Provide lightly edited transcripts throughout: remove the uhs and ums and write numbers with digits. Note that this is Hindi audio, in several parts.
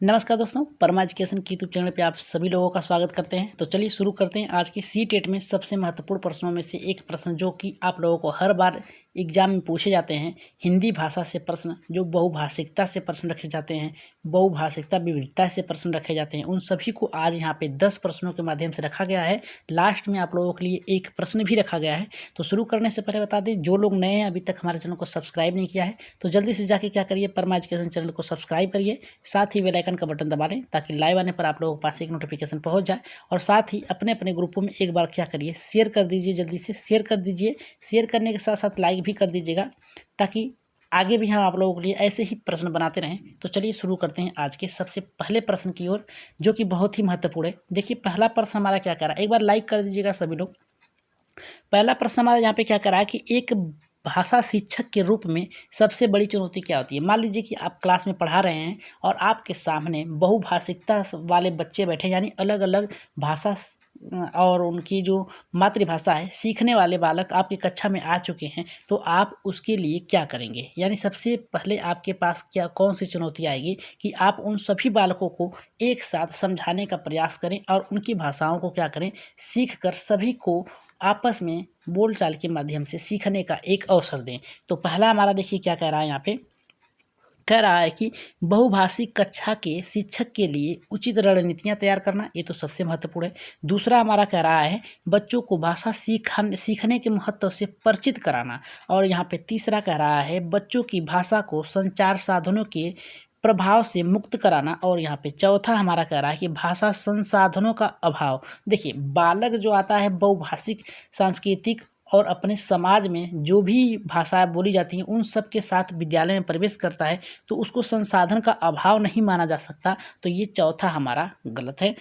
नमस्कार दोस्तों, परमा एजुकेशन की यूट्यूब चैनल पे आप सभी लोगों का स्वागत करते हैं। तो चलिए शुरू करते हैं आज की सी-टेट में सबसे महत्वपूर्ण प्रश्नों में से एक प्रश्न जो कि आप लोगों को हर बार एग्जाम में पूछे जाते हैं। हिंदी भाषा से प्रश्न जो बहुभाषिकता से प्रश्न रखे जाते हैं, बहुभाषिकता विविधता से प्रश्न रखे जाते हैं, उन सभी को आज यहाँ पे 10 प्रश्नों के माध्यम से रखा गया है। लास्ट में आप लोगों के लिए एक प्रश्न भी रखा गया है। तो शुरू करने से पहले बता दें, जो लोग नए हैं अभी तक हमारे चैनल को सब्सक्राइब नहीं किया है तो जल्दी से जाके क्या करिए, परमा एजुकेशन चैनल को सब्सक्राइब करिए, साथ ही बेल आइकन का बटन दबा लें ताकि लाइव आने पर आप लोगों के पास एक नोटिफिकेशन पहुंच जाए। और साथ ही अपने अपने ग्रुपों में एक बार क्या करिए, शेयर कर दीजिए, जल्दी से शेयर कर दीजिए। शेयर करने के साथ साथ लाइक भी कर दीजिएगा ताकि आगे भी हम आप लोगों के लिए ऐसे ही प्रश्न बनाते रहें। तो चलिए शुरू करते हैं आज के सबसे पहले प्रश्न की ओर, जो कि बहुत ही महत्वपूर्ण है। देखिए पहला प्रश्न हमारा क्या कह रहा है, एक बार लाइक कर दीजिएगा सभी लोग। पहला प्रश्न हमारा यहाँ पे क्या कह रहा है कि एक भाषा शिक्षक के रूप में सबसे बड़ी चुनौती क्या होती है। मान लीजिए कि आप क्लास में पढ़ा रहे हैं और आपके सामने बहुभाषिकता वाले बच्चे बैठे, यानी अलग अलग भाषा और उनकी जो मातृभाषा है सीखने वाले बालक आपकी कक्षा में आ चुके हैं। तो आप उसके लिए क्या करेंगे, यानी सबसे पहले आपके पास क्या कौन सी चुनौती आएगी कि आप उन सभी बालकों को एक साथ समझाने का प्रयास करें और उनकी भाषाओं को क्या करें, सीख कर सभी को आपस में बोलचाल के माध्यम से सीखने का एक अवसर दें। तो पहला हमारा देखिए क्या कह रहा है, यहाँ पे कह रहा है कि बहुभाषिक कक्षा के शिक्षक के लिए उचित रणनीतियां तैयार करना, ये तो सबसे महत्वपूर्ण है। दूसरा हमारा कह रहा है बच्चों को भाषा सीखने के महत्व से परिचित कराना। और यहाँ पे तीसरा कह रहा है बच्चों की भाषा को संचार साधनों के प्रभाव से मुक्त कराना। और यहाँ पे चौथा हमारा कह रहा है कि भाषा संसाधनों का अभाव। देखिए बालक जो आता है बहुभाषिक सांस्कृतिक और अपने समाज में जो भी भाषाएं बोली जाती हैं उन सब के साथ विद्यालय में प्रवेश करता है तो उसको संसाधन का अभाव नहीं माना जा सकता। तो ये चौथा हमारा गलत है।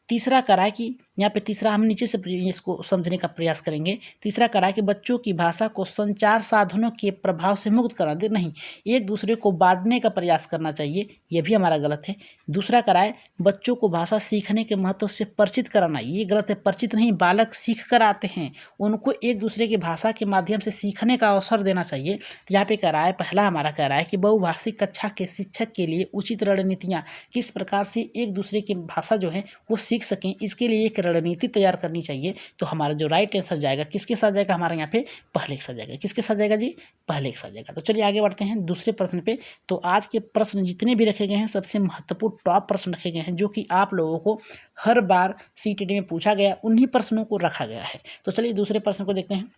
तीसरा करा है कि यहाँ पे तीसरा हम नीचे से इसको समझने का प्रयास करेंगे। तीसरा करा है कि बच्चों की भाषा को संचार साधनों के प्रभाव से मुक्त करा दे, नहीं, एक दूसरे को बांटने का प्रयास करना चाहिए, ये भी हमारा गलत है। दूसरा करा है बच्चों को भाषा सीखने के महत्व से परिचित कराना, ये गलत है। परिचित नहीं, बालक सीख कर आते हैं, उनको एक दूसरे की भाषा के माध्यम से सीखने का अवसर देना चाहिए। तो यहाँ पे कह रहा है, पहला हमारा कह रहा है कि बहुभाषिक कक्षा के शिक्षक के लिए उचित रणनीतियाँ, किस प्रकार से एक दूसरे की भाषा जो है वो सीख सकें, इसके लिए एक रणनीति तैयार करनी चाहिए। तो हमारा जो राइट आंसर जाएगा किसके साथ जाएगा, हमारा यहाँ पे पहले के साथ जाएगा। किसके साथ जाएगा जी, पहले के साथ जाएगा। तो चलिए आगे बढ़ते हैं दूसरे प्रश्न पे। तो आज के प्रश्न जितने भी रखे गए हैं सबसे महत्वपूर्ण टॉप प्रश्न रखे गए हैं जो कि आप लोगों को हर बार सीटीटी में पूछा गया, उन्हीं प्रश्नों को रखा गया है। तो चलिए दूसरे प्रश्न को देखते हैं।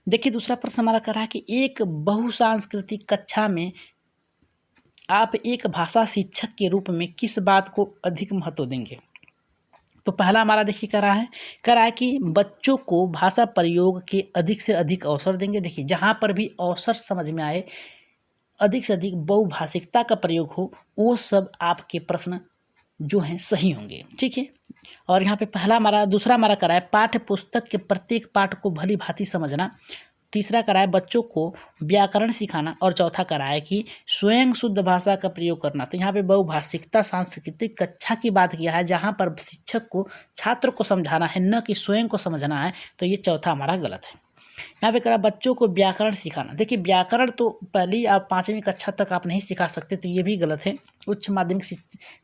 देखिए दूसरा प्रश्न हमारा कह रहा है कि एक बहुसांस्कृतिक कक्षा में आप एक भाषा शिक्षक के रूप में किस बात को अधिक महत्व देंगे। तो पहला हमारा देखिए कह रहा है कि बच्चों को भाषा प्रयोग के अधिक से अधिक अवसर देंगे। देखिए जहाँ पर भी अवसर समझ में आए, अधिक से अधिक बहुभाषिकता का प्रयोग हो, वो सब आपके प्रश्न जो हैं सही होंगे, ठीक है। और यहाँ पे दूसरा हमारा कह रहा है पाठ्य पुस्तक के प्रत्येक पाठ को भली भांति समझना। तीसरा करा है बच्चों को व्याकरण सिखाना। और चौथा करा है कि स्वयं शुद्ध भाषा का प्रयोग करना। तो यहाँ पे बहुभाषिकता सांस्कृतिक कक्षा की बात किया है जहाँ पर शिक्षक को छात्र को समझाना है, न कि स्वयं को समझना है। तो ये चौथा हमारा गलत है। यहाँ पे करा बच्चों को व्याकरण सिखाना। देखिए व्याकरण तो पहली और 5वीं कक्षा तक आप नहीं सिखा सकते, तो ये भी गलत है। उच्च माध्यमिक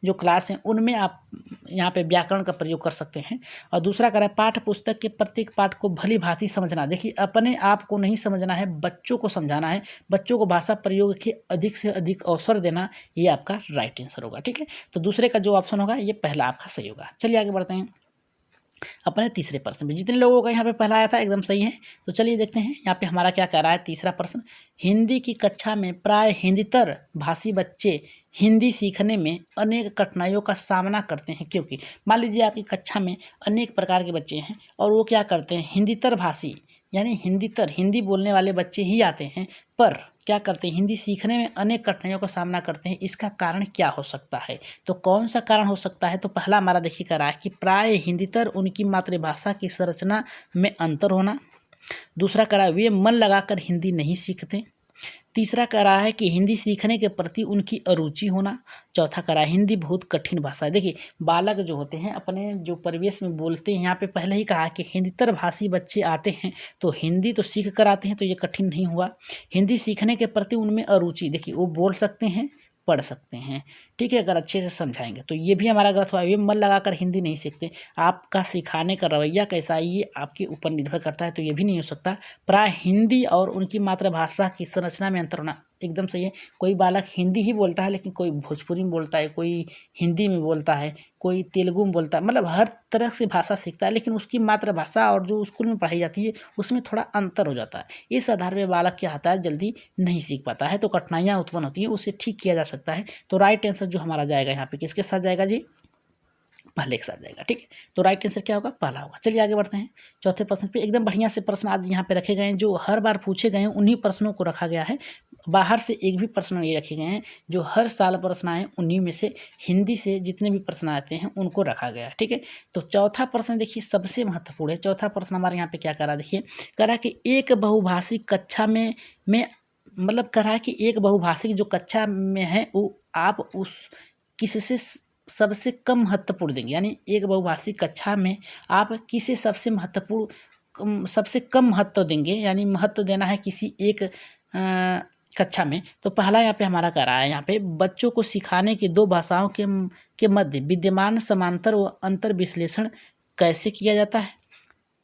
जो क्लास हैं उनमें आप यहाँ पे व्याकरण का प्रयोग कर सकते हैं। और दूसरा करा पाठ्य पुस्तक के प्रत्येक पाठ को भली भांति समझना। देखिए अपने आप को नहीं समझना है, बच्चों को समझाना है, बच्चों को भाषा प्रयोग के अधिक से अधिक अवसर देना, ये आपका राइट आंसर होगा, ठीक है। तो दूसरे का जो ऑप्शन होगा ये पहला आपका सही होगा। चलिए आगे बढ़ते हैं अपने तीसरे प्रश्न में। जितने लोगों का यहाँ पे पहला आया था एकदम सही है। तो चलिए देखते हैं यहाँ पे हमारा क्या कह रहा है तीसरा प्रश्न। हिंदी की कक्षा में प्राय हिंदीतर भाषी बच्चे हिंदी सीखने में अनेक कठिनाइयों का सामना करते हैं, क्योंकि मान लीजिए आपकी कक्षा में अनेक प्रकार के बच्चे हैं और वो क्या करते हैं, हिंदीतर भाषी यानी हिंदी बोलने वाले बच्चे ही आते हैं, पर क्या करते हैं, हिंदी सीखने में अनेक कठिनाइयों का सामना करते हैं। इसका कारण क्या हो सकता है, तो कौन सा कारण हो सकता है। तो पहला हमारा देखिए कह रहा है कि प्राय हिंदीतर उनकी मातृभाषा की संरचना में अंतर होना। दूसरा कह रहा है वे मन लगाकर हिंदी नहीं सीखते। तीसरा कह रहा है कि हिंदी सीखने के प्रति उनकी अरुचि होना। चौथा कह रहा है हिंदी बहुत कठिन भाषा है। देखिए बालक जो होते हैं अपने जो परिवेश में बोलते हैं, यहाँ पे पहले ही कहा कि हिंदीतर भाषी बच्चे आते हैं तो हिंदी तो सीख कर आते हैं, तो ये कठिन नहीं हुआ। हिंदी सीखने के प्रति उनमें अरुचि, देखिए वो बोल सकते हैं पढ़ सकते हैं। ठीक है, अगर अच्छे से समझाएंगे तो ये भी हमारा गलत हुआ। ये मन लगाकर हिंदी नहीं सीखते, आपका सिखाने का रवैया कैसा है ये आपके ऊपर निर्भर करता है, तो ये भी नहीं हो सकता। प्राय हिंदी और उनकी मातृभाषा की संरचना में अंतर होना एकदम सही है। कोई बालक हिंदी ही बोलता है, लेकिन कोई भोजपुरी में बोलता है, कोई हिंदी में बोलता है, कोई तेलुगु में बोलता है, मतलब हर तरह से भाषा सीखता है, लेकिन उसकी मातृभाषा और जो स्कूल में पढ़ाई जाती है उसमें थोड़ा अंतर हो जाता है। इस आधार पर बालक क्या होता है, जल्दी नहीं सीख पाता है, तो कठिनाइयाँ उत्पन्न होती हैं, उसे ठीक किया जा सकता है। तो राइट आंसर जो हमारा जाएगा यहाँ पे किसके साथ जाएगा जी, पहले के साथ जाएगा। ठीक है, तो राइट आंसर क्या होगा, पहला होगा। चलिए आगे बढ़ते हैं चौथे प्रश्न पे। एकदम बढ़िया से प्रश्न आज यहाँ पे रखे गए हैं, जो हर बार पूछे गए हैं उन्हीं प्रश्नों को रखा गया है। बाहर से एक भी प्रश्न नहीं रखे गए हैं, जो हर साल प्रश्न आए उन्हीं में से हिंदी से जितने भी प्रश्न आते हैं उनको रखा गया है। ठीक है, तो चौथा प्रश्न देखिए सबसे महत्वपूर्ण है। चौथा प्रश्न हमारे यहाँ पे क्या करा, देखिए करा कि एक बहुभाषिक कक्षा में मतलब करा कि एक बहुभाषिक जो कक्षा में है वो आप उस किससे सबसे कम महत्वपूर्ण देंगे, यानी एक बहुभाषिक कक्षा में आप किसे सबसे महत्वपूर्ण सबसे कम महत्व देंगे, यानी महत्व देना है किसी एक कक्षा में। तो पहला यहाँ पे हमारा कह रहा है, यहाँ पे बच्चों को सिखाने की दो भाषाओं के मध्य विद्यमान समांतर व अंतर विश्लेषण कैसे किया जाता है।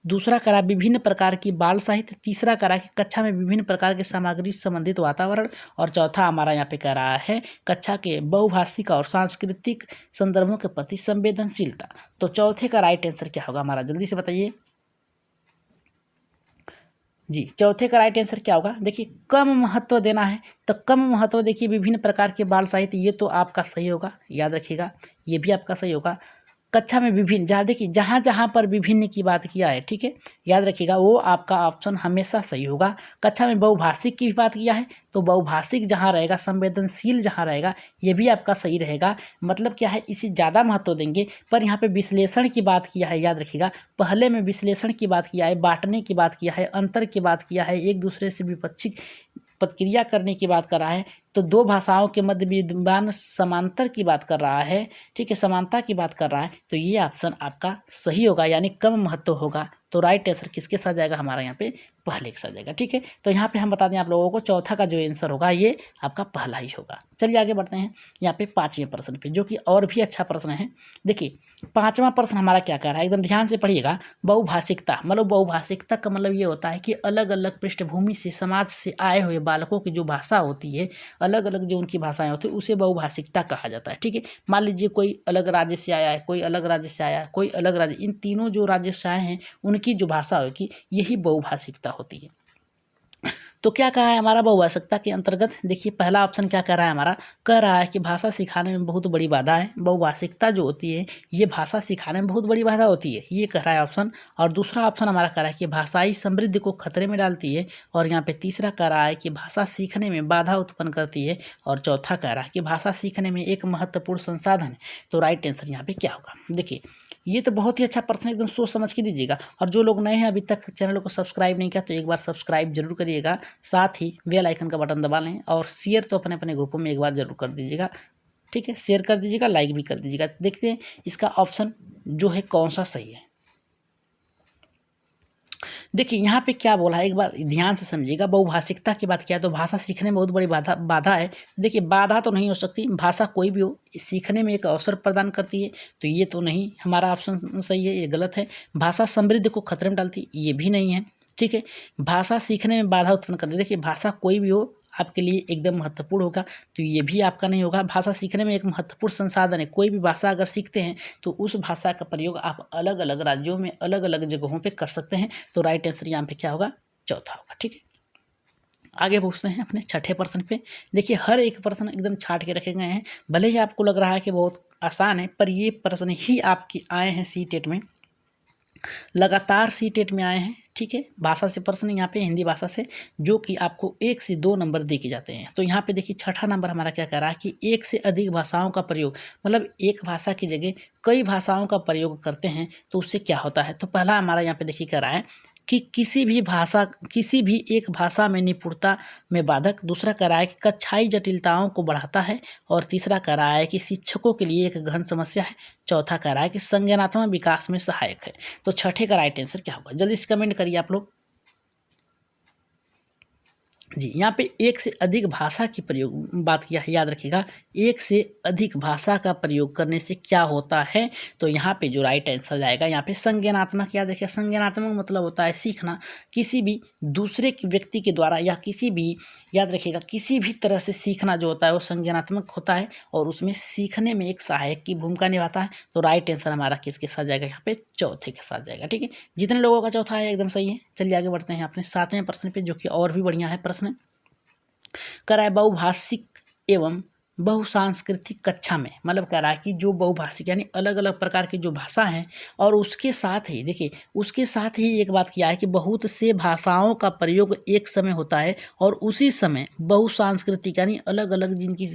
दूसरा करा विभिन्न प्रकार की बाल साहित्य। तीसरा करा कि कक्षा में विभिन्न प्रकार के सामग्री संबंधित वातावरण। और चौथा हमारा यहाँ पे कह रहा है कक्षा के बहुभाषिक और सांस्कृतिक संदर्भों के प्रति संवेदनशीलता। तो चौथे का राइट आंसर क्या होगा हमारा, जल्दी से बताइए जी। चौथे का राइट आंसर क्या होगा, देखिए कम महत्व देना है, तो कम महत्व देखिए विभिन्न प्रकार के बाल साहित्य, ये तो आपका सही होगा, याद रखिएगा, ये भी आपका सही होगा। कक्षा में विभिन्न, जहाँ देखिए जहाँ जहाँ पर विभिन्न की बात किया है, ठीक है, याद रखिएगा वो आपका ऑप्शन हमेशा सही होगा। कक्षा में बहुभाषिक की भी बात किया है, तो बहुभाषिक जहाँ रहेगा, संवेदनशील जहाँ रहेगा, ये भी आपका सही रहेगा। मतलब क्या है, इसे ज़्यादा महत्व देंगे। पर यहाँ पे विश्लेषण की बात किया है, याद रखिएगा, पहले में विश्लेषण की बात किया है, बांटने की बात किया है, अंतर की बात किया है, एक दूसरे से विपक्षी प्रतिक्रिया करने की बात कर रहा है, तो दो भाषाओं के मध्य विद्यमान समांतर की बात कर रहा है, ठीक है, समानता की बात कर रहा है, तो ये ऑप्शन आपका सही होगा, यानी कम महत्व होगा। तो राइट आंसर किसके साथ जाएगा हमारा, यहाँ पे पहले के साथ जाएगा। ठीक है, तो यहाँ पे हम बता दें आप लोगों को, चौथा का जो आंसर होगा ये आपका पहला ही होगा। चलिए आगे बढ़ते हैं यहाँ पे पाँचवें प्रश्न पे, जो कि और भी अच्छा प्रश्न है। देखिए पाँचवां प्रश्न हमारा क्या कह रहा है, एकदम ध्यान से पढ़िएगा। बहुभाषिकता, मतलब बहुभाषिकता का मतलब ये होता है कि अलग अलग पृष्ठभूमि से, समाज से आए हुए बालकों की जो भाषा होती है, अलग अलग जो उनकी भाषाएं होती है, उसे बहुभाषिकता कहा जाता है। ठीक है, मान लीजिए कोई अलग राज्य से आया है, कोई अलग राज्य से आया है, कोई अलग राज्य, इन तीनों जो राज्य से आए हैं उनकी जो भाषा होगी यही बहुभाषिकता होती है। तो क्या कहा है हमारा बहुभाषिकता के अंतर्गत, देखिए पहला ऑप्शन क्या कह रहा है हमारा, कह रहा है कि भाषा सिखाने में बहुत बड़ी बाधा है। बहुभाषिकता जो होती है ये भाषा सिखाने में बहुत बड़ी बाधा होती है, ये कह रहा है ऑप्शन। और दूसरा ऑप्शन हमारा कह रहा है कि भाषाई समृद्धि को खतरे में डालती है। और यहाँ पे तीसरा कह रहा है कि भाषा सीखने में बाधा उत्पन्न करती है। और चौथा कह रहा है कि भाषा सीखने में एक महत्वपूर्ण संसाधन है। तो राइट आंसर यहाँ पे क्या होगा, देखिए ये तो बहुत ही अच्छा प्रश्न, एकदम सोच समझ के दीजिएगा। और जो लोग नए हैं अभी तक चैनल को सब्सक्राइब नहीं किया तो एक बार सब्सक्राइब जरूर करिएगा, साथ ही बेल आइकन का बटन दबा लें, और शेयर तो अपने अपने ग्रुपों में एक बार जरूर कर दीजिएगा। ठीक है, शेयर कर दीजिएगा, लाइक भी कर दीजिएगा। देखते हैं इसका ऑप्शन जो है कौन सा सही है। देखिए यहाँ पे क्या बोला है, एक बार ध्यान से समझिएगा। बहुभाषिकता की बात किया तो भाषा सीखने में बहुत बड़ी बाधा है। देखिए बाधा तो नहीं हो सकती, भाषा कोई भी हो सीखने में एक अवसर प्रदान करती है, तो ये तो नहीं हमारा ऑप्शन सही है, ये गलत है। भाषा समृद्धि को खतरे में डालती, ये भी नहीं है। ठीक है, भाषा सीखने में बाधा उत्पन्न करती, देखिए भाषा कोई भी हो आपके लिए एकदम महत्वपूर्ण होगा, तो ये भी आपका नहीं होगा। भाषा सीखने में एक महत्वपूर्ण संसाधन है, कोई भी भाषा अगर सीखते हैं तो उस भाषा का प्रयोग आप अलग अलग राज्यों में, अलग अलग जगहों पे कर सकते हैं। तो राइट आंसर यहाँ पे क्या होगा, चौथा होगा। ठीक है, आगे पूछते हैं अपने छठे प्रश्न पे। देखिए हर एक प्रश्न एकदम छाट के रखे गए हैं, भले ही आपको लग रहा है कि बहुत आसान है, पर ये प्रश्न ही आपके आए हैं सी टेट में, लगातार सी टेट में आए हैं। ठीक है, भाषा से प्रश्न यहाँ पे हिंदी भाषा से, जो कि आपको 1 से 2 नंबर दे के जाते हैं। तो यहाँ पे देखिए छठा नंबर हमारा क्या कह रहा है कि एक से अधिक भाषाओं का प्रयोग, मतलब एक भाषा की जगह कई भाषाओं का प्रयोग करते हैं तो उससे क्या होता है। तो पहला हमारा यहाँ पे देखिए कह रहा है कि किसी भी एक भाषा में निपुणता में बाधक। दूसरा कह रहा है कि कक्षाई जटिलताओं को बढ़ाता है। और तीसरा कह रहा है कि शिक्षकों के लिए एक गहन समस्या है। चौथा कह रहा है कि संज्ञानात्मक विकास में सहायक है। तो छठे का राइट आंसर क्या होगा, जल्दी से कमेंट करिए आप लोग। जी, यहाँ पे एक से अधिक भाषा की प्रयोग बात किया है, याद रखिएगा। एक से अधिक भाषा का प्रयोग करने से क्या होता है, तो यहाँ पे जो राइट आंसर जाएगा यहाँ पे संज्ञानात्मक। याद रखिएगा, संज्ञानात्मक मतलब होता है सीखना, किसी भी दूसरे व्यक्ति के द्वारा या किसी भी, याद रखिएगा, किसी भी तरह से सीखना जो होता है वो संज्ञानात्मक होता है और उसमें सीखने में एक सहायक की भूमिका निभाता है। तो राइट आंसर हमारा किसके साथ जाएगा, यहाँ पे चौथे के साथ जाएगा। ठीक है, जितने लोगों का चौथा है एकदम सही है। चलिए आगे बढ़ते हैं अपने 7वें प्रश्न पे, जो कि और भी बढ़िया है प्रश्न। कह रहा है बहुभाषिक एवं बहुसांस्कृतिक कक्षा में, मतलब कह रहा है कि जो बहुभाषिक यानी अलग अलग प्रकार की जो भाषा है, और उसके साथ ही देखिए, उसके साथ ही एक बात किया है कि बहुत से भाषाओं का प्रयोग एक समय होता है और उसी समय बहुसांस्कृतिक यानी अलग अलग जिनकी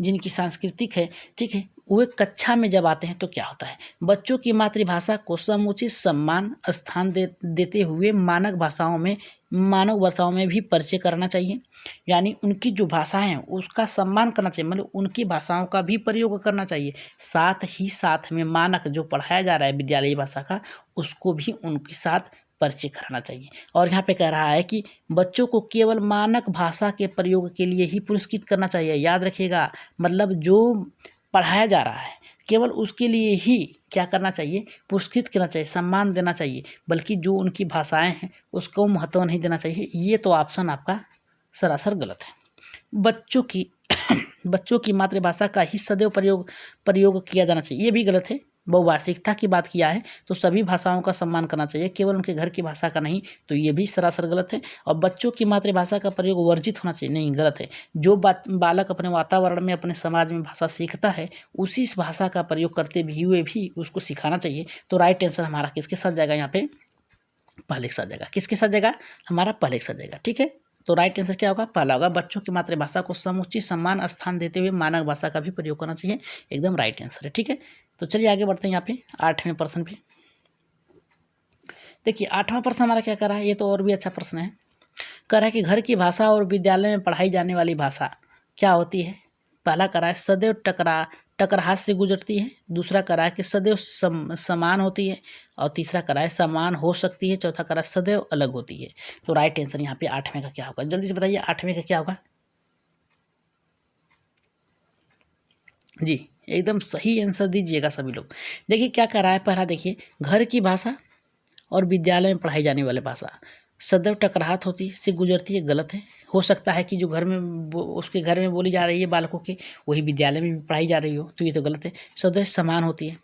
जिनकी सांस्कृतिक है, ठीक है, वो एक कक्षा में जब आते हैं तो क्या होता है, बच्चों की मातृभाषा को समुचित सम्मान स्थान देते हुए मानव भाषाओं में भी परिचय करना चाहिए। यानी उनकी जो भाषाएं हैं उसका सम्मान करना चाहिए, मतलब उनकी भाषाओं का भी प्रयोग करना चाहिए। साथ ही साथ में मानक जो पढ़ाया जा रहा है विद्यालयी भाषा का, उसको भी उनके साथ परिचय कराना चाहिए। और यहाँ पे कह रहा है कि बच्चों को केवल मानक भाषा के प्रयोग के लिए ही पुरस्कृत करना चाहिए। याद रखिएगा, मतलब जो पढ़ाया जा रहा है केवल उसके लिए ही क्या करना चाहिए, पुरस्कृत करना चाहिए, सम्मान देना चाहिए, बल्कि जो उनकी भाषाएं हैं उसको महत्व नहीं देना चाहिए। ये तो ऑप्शन आपका सरासर गलत है। बच्चों की मातृभाषा का ही सदैव प्रयोग किया जाना चाहिए, ये भी गलत है। बहुभाषिकता की बात किया है तो सभी भाषाओं का सम्मान करना चाहिए, केवल उनके घर की भाषा का नहीं, तो ये भी सरासर गलत है। और बच्चों की मातृभाषा का प्रयोग वर्जित होना चाहिए, नहीं, गलत है। जो बालक अपने वातावरण में, अपने समाज में भाषा सीखता है, उसी भाषा का प्रयोग करते भी हुए भी उसको सिखाना चाहिए। तो राइट आंसर हमारा किसके साथ जाएगा, यहाँ पे पहले के साथ जाएगा। किसके साथ जाएगा, हमारा पहले के साथ जाएगा। ठीक है, तो राइट आंसर क्या होगा, पहला होगा। बच्चों की मातृभाषा को समुचित सम्मान स्थान देते हुए मानक भाषा का भी प्रयोग करना चाहिए, एकदम राइट आंसर है। ठीक है, तो चलिए आगे बढ़ते हैं यहाँ पे 8वें प्रश्न पे। देखिए 8वां प्रश्न हमारा क्या कर रहा है, ये तो और भी अच्छा प्रश्न है। कह रहा है कि घर की भाषा और विद्यालय में पढ़ाई जाने वाली भाषा क्या होती है। पहला कह रहा है सदैव टकराहट से गुजरती है, दूसरा कह रहा है कि सदैव समान होती है, और तीसरा कह रहा है समान हो सकती है, चौथा कह रहा है सदैव अलग होती है। तो राइट आंसर यहाँ पे 8वें का क्या होगा, जल्दी से बताइए 8वें का क्या होगा। जी, एकदम सही आंसर दीजिएगा सभी लोग। देखिए क्या कह रहा है, पहला देखिए, घर की भाषा और विद्यालय में पढ़ाई जाने वाली भाषा सदैव टकराहट होती से गुजरती है, गलत है। हो सकता है कि जो घर में उसके घर में बोली जा रही है बालकों की, वही विद्यालय में भी पढ़ाई जा रही हो, तो ये तो गलत है। सदैव समान होती है।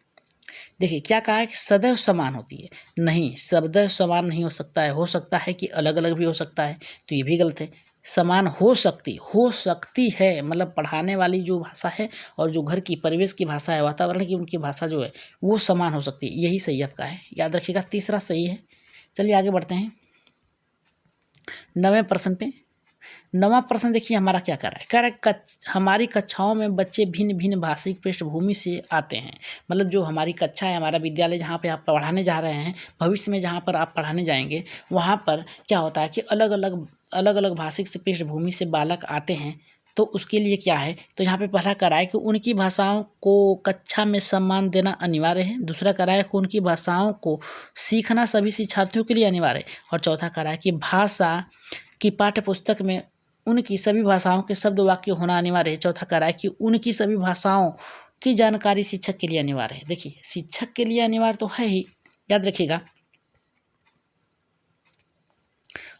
देखिए क्या कहा है कि सदैव समान होती है, नहीं, सदैव समान नहीं हो सकता है, हो सकता है कि अलग अलग भी हो सकता है, तो ये भी गलत है। समान हो सकती है, मतलब पढ़ाने वाली जो भाषा है और जो घर की परिवेश की भाषा है, वातावरण की उनकी भाषा जो है वो समान हो सकती है, यही सही आपका है, याद रखिएगा, तीसरा सही है। चलिए आगे बढ़ते हैं 9वें प्रश्न पे। 9वां प्रश्न देखिए हमारा क्या कर रहा है, कह रहा है हमारी कक्षाओं में बच्चे भिन्न भिन्न भाषिक पृष्ठभूमि से आते हैं। मतलब जो हमारी कक्षा है, हमारा विद्यालय जहाँ पे आप पढ़ाने जा रहे हैं, भविष्य में जहाँ पर आप पढ़ाने जाएंगे, वहाँ पर क्या होता है कि अलग अलग भाषिक से पृष्ठभूमि से बालक आते हैं। तो उसके लिए क्या है, तो यहाँ पे पहला कह रहा है कि उनकी भाषाओं को कक्षा में सम्मान देना अनिवार्य है, दूसरा कह रहा है कि उनकी भाषाओं को सीखना सभी शिक्षार्थियों के लिए अनिवार्य है, और चौथा कह रहा है कि भाषा की पाठ्य पुस्तक में उनकी सभी भाषाओं के शब्द वाक्य होना अनिवार्य है। चौथा कह रहा है कि उनकी सभी भाषाओं की जानकारी शिक्षक के लिए अनिवार्य है। देखिए शिक्षक के लिए अनिवार्य तो है ही, याद रखिएगा,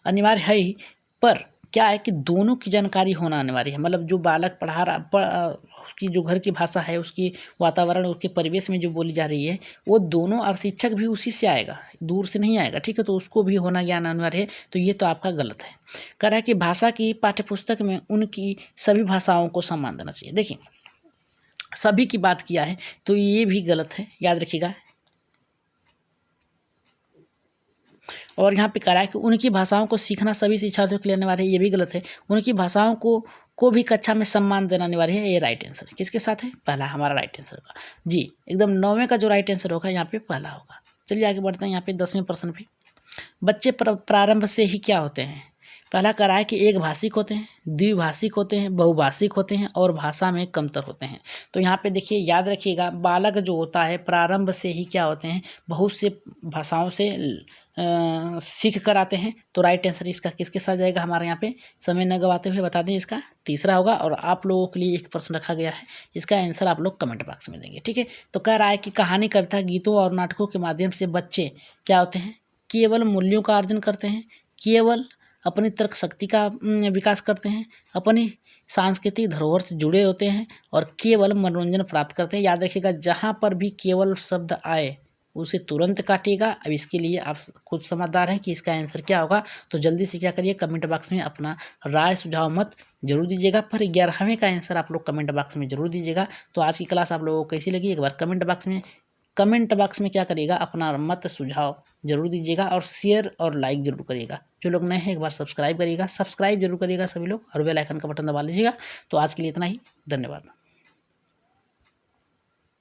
अनिवार्य है ही, पर क्या है कि दोनों की जानकारी होना अनिवार्य है। मतलब जो बालक पढ़ा रहा उसकी जो घर की भाषा है, उसकी वातावरण, उसके परिवेश में जो बोली जा रही है, वो दोनों, और शिक्षक भी उसी से आएगा, दूर से नहीं आएगा। ठीक है, तो उसको भी होना ज्ञान अनिवार्य है, तो ये तो आपका गलत है। कह रहा है कि भाषा की पाठ्यपुस्तक में उनकी सभी भाषाओं को सम्मान देना चाहिए। देखिए सभी की बात किया है तो ये भी गलत है, याद रखिएगा। और यहाँ पे कह रहा है कि उनकी भाषाओं को सीखना सभी शिक्षार्थियों के लिए अनिवार्य है, ये भी गलत है। उनकी भाषाओं को भी कक्षा में सम्मान देना अनिवार्य है, ये राइट आंसर है। किसके साथ है, पहला हमारा राइट आंसर होगा जी, एकदम 9वें का जो राइट आंसर होगा यहाँ पे पहला होगा। चलिए आगे बढ़ते हैं यहाँ पे 10वें प्रश्न पे। बच्चे प्रारंभ से ही क्या होते हैं, पहला कह रहा है कि एक भाषिक होते हैं, द्विभाषिक होते हैं, बहुभाषिक होते हैं, और भाषा में कमतर होते हैं। तो यहाँ पे देखिए याद रखिएगा, बालक जो होता है प्रारंभ से ही क्या होते हैं, बहुत से भाषाओं से सीख कर आते हैं। तो राइट आंसर इसका किसके साथ जाएगा हमारे यहाँ पे, समय न गवाते हुए बता दें, इसका तीसरा होगा। और आप लोगों के लिए एक प्रश्न रखा गया है, इसका आंसर आप लोग कमेंट बॉक्स में देंगे, ठीक है। तो कह रहा है कि कहानी, कविता, गीतों और नाटकों के माध्यम से बच्चे क्या होते हैं, केवल मूल्यों का अर्जन करते हैं, केवल अपनी तर्क शक्ति का विकास करते हैं, अपनी सांस्कृतिक धरोहर से जुड़े होते हैं और केवल मनोरंजन प्राप्त करते हैं। याद रखिएगा, जहाँ पर भी केवल शब्द आए उसे तुरंत काटिएगा। अब इसके लिए आप खुद समझदार हैं कि इसका आंसर क्या होगा। तो जल्दी से क्या करिए, कमेंट बॉक्स में अपना राय सुझाव मत जरूर दीजिएगा। पर 11वें का आंसर आप लोग कमेंट बॉक्स में जरूर दीजिएगा। तो आज की क्लास आप लोगों को कैसी लगी, एक बार कमेंट बॉक्स में क्या करिएगा, अपना मत सुझाव जरूर दीजिएगा और शेयर और लाइक जरूर करिएगा। जो लोग नए हैं एक बार सब्सक्राइब जरूर करिएगा सभी लोग, और बेल आइकन का बटन दबा लीजिएगा। तो आज के लिए इतना ही, धन्यवाद।